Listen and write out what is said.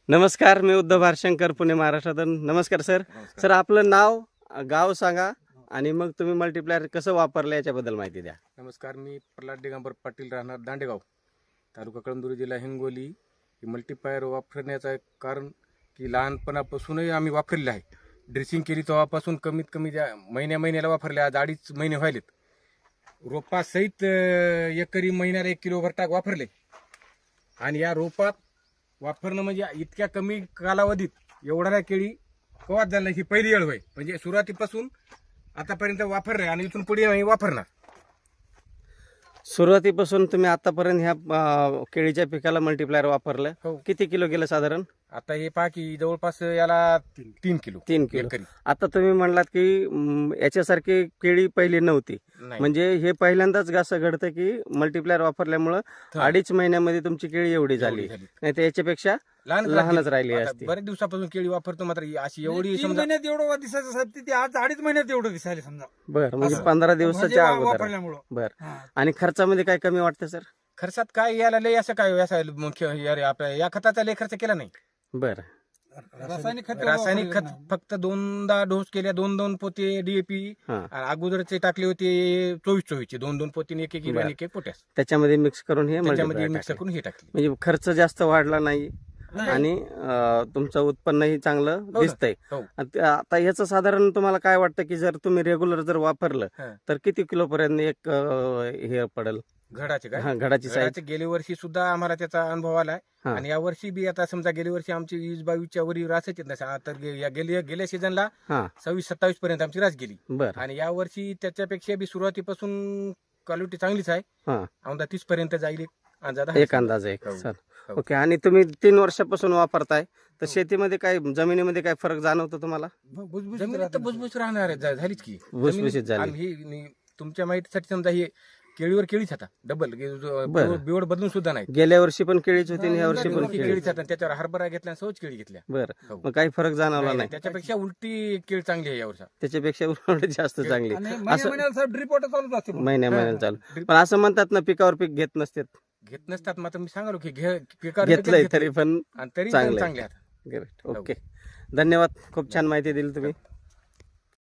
नमस्कार, मी उद्धव भारशंकर, पुणे, महाराष्ट्रातून. नमस्कार सर. सर, आपलं नाव, गाव सांगा आणि मग तुम्ही मल्टीप्लायर कसं वापरलं याच्याबद्दल माहिती द्या. नमस्कार, मी प्रल्हाद दिगंबर पाटील, राहणार दांडेगाव, तालुका कळमनुरी, जिल्हा हिंगोली. ही मल्टीप्लायर वापरण्याचं एक कारण की लहानपणापासूनही आम्ही वापरलेलं आहे. ड्रेसिंग केली तेव्हापासून कमीत कमी महिन्याला वापरले. आज 2.5 महिने व्हायलेत. रोपासहित एकरी महिन्याला 1 किलो टाक वापरले. आणि या रोपात वापरणं म्हणजे इतक्या कमी कालावधीत एवढ्या केळी कवाच झालं. ही पहिली वेळ होय, म्हणजे सुरुवातीपासून आतापर्यंत वापरले आणि इथून पुढे आम्ही वापरणार. सुरुवातीपासून तुम्ही आतापर्यंत ह्या केळीच्या पिकाला मल्टीप्लायर वापरलं. हो. किती किलो गेलं साधारण? आता हे पहा की जवळपास याला 3 किलो 3 किलो. एकरी. आता तुम्ही म्हणलात की याच्यासारखी केळी पहिली नव्हती, नाही. म्हणजे हे पहिल्यांदाच असं घडतं की मल्टीप्लायर वापरल्यामुळं 2.5 महिन्यामध्ये तुमची केळी एवढी झाली, नाही तर याच्यापेक्षा लहानच राहिली असती. बरेच दिवसापासून केळी वापरतो, मात्र अशी एवढी 3 महिन्यात एवढं दिसायचं साहेब, ते आज 2.5 महिन्यात एवढं दिसायला समजा. बरं, म्हणजे असं. 15 दिवसाच्या अगोदर. वापरल्यामुळं. बरं. हा. आणि खर्चामध्ये काय कमी वाटतं सर? खर्चात काय याला लय असं काय आपल्या या खताचा लय खर्च केला नाही. बरं. रासायनिक खत रासायनिक खत फक्त 2दा डोस केल्या. 2 पोते डीएपी हा. अगोदरचे टाकले होते 24 चे 2 पोते, 1 किलो आणि 1 पोटॅश त्याच्यामध्ये मिक्स करून हे त्याच्यामध्ये multiplier मिक्स टाकले. करून हे टाकले. म्हणजे खर्च जास्त वाढला नाही नाही. आणि तुमचं उत्पन्नही चांगलं हो ना. दिसतंय. हो. आता याचं साधारण तुम्हाला काय वाटतं की जर तुम्ही रेग्युलर जर वापरलं हा. तर किती किलो पर्यंत एक हे पडेल? घडाचे काय हा, घडाची साईज. घडाचे गेल्या वर्षी सुद्धा आम्हाला त्याचा अनुभव आलाय. हा. आणि या वर्षी बी आता समजा गेल्या वर्षी आमची 20-22च्या वरी रासच येत नाही. तर गेल्या सीझनला हा. 26-27 पर्यंत आमची रास गेली. बरं. आणि या वर्षी त्याच्यापेक्षा बी सुरुवातीपासून क्वालिटी चांगलीच आहे. हा. आमदा 30 पर्यंत जाईल एक अंदाज आहे. एक अंदाज आहे हो. सर. हो. ओके. आणि तुम्ही 3 वर्षापासून वापरताय, तर शेतीमध्ये काय, जमिनीमध्ये काय फरक जाणवतो तुम्हाला? जमिनीत तर भुसभुस राहणार आहे. झालीच की भुसभुशीत झाली. आणि ही तुमच्या माहितीसाठी समजा हे केळीवर केळीच आता डबल बरं. बिवड बदलून सुद्धा नाही. गेल्या वर्षी पण केळीच होती आणि ह्या वर्षी पण केळी. केळीच आता त्याच्यावर हरभरा घेतल्या आणि सहज केळी घेतल्या. बरं. हो. मग काही फरक जाणवला नाही? त्याच्यापेक्षा उलटी केळी चांगली आहे यावर्षी. त्याच्यापेक्षा उलट जास्त चांगली. आणि असं महिन्याला साहेब ड्रिप वॉटर चालूच असते. महिन्याला चालू. ड्रिप पण असं म्हणतात ना, पिकावर पीक घेत नसतात. घेत नसतात. मात्र मी सांगालो की पिकावर घेतलंय घेतलं. तरी पण आणि तरी चांगलं आहे. चांगले आहेत. ओके. धन्यवाद. खूप छान माहिती दिली तुम्ही.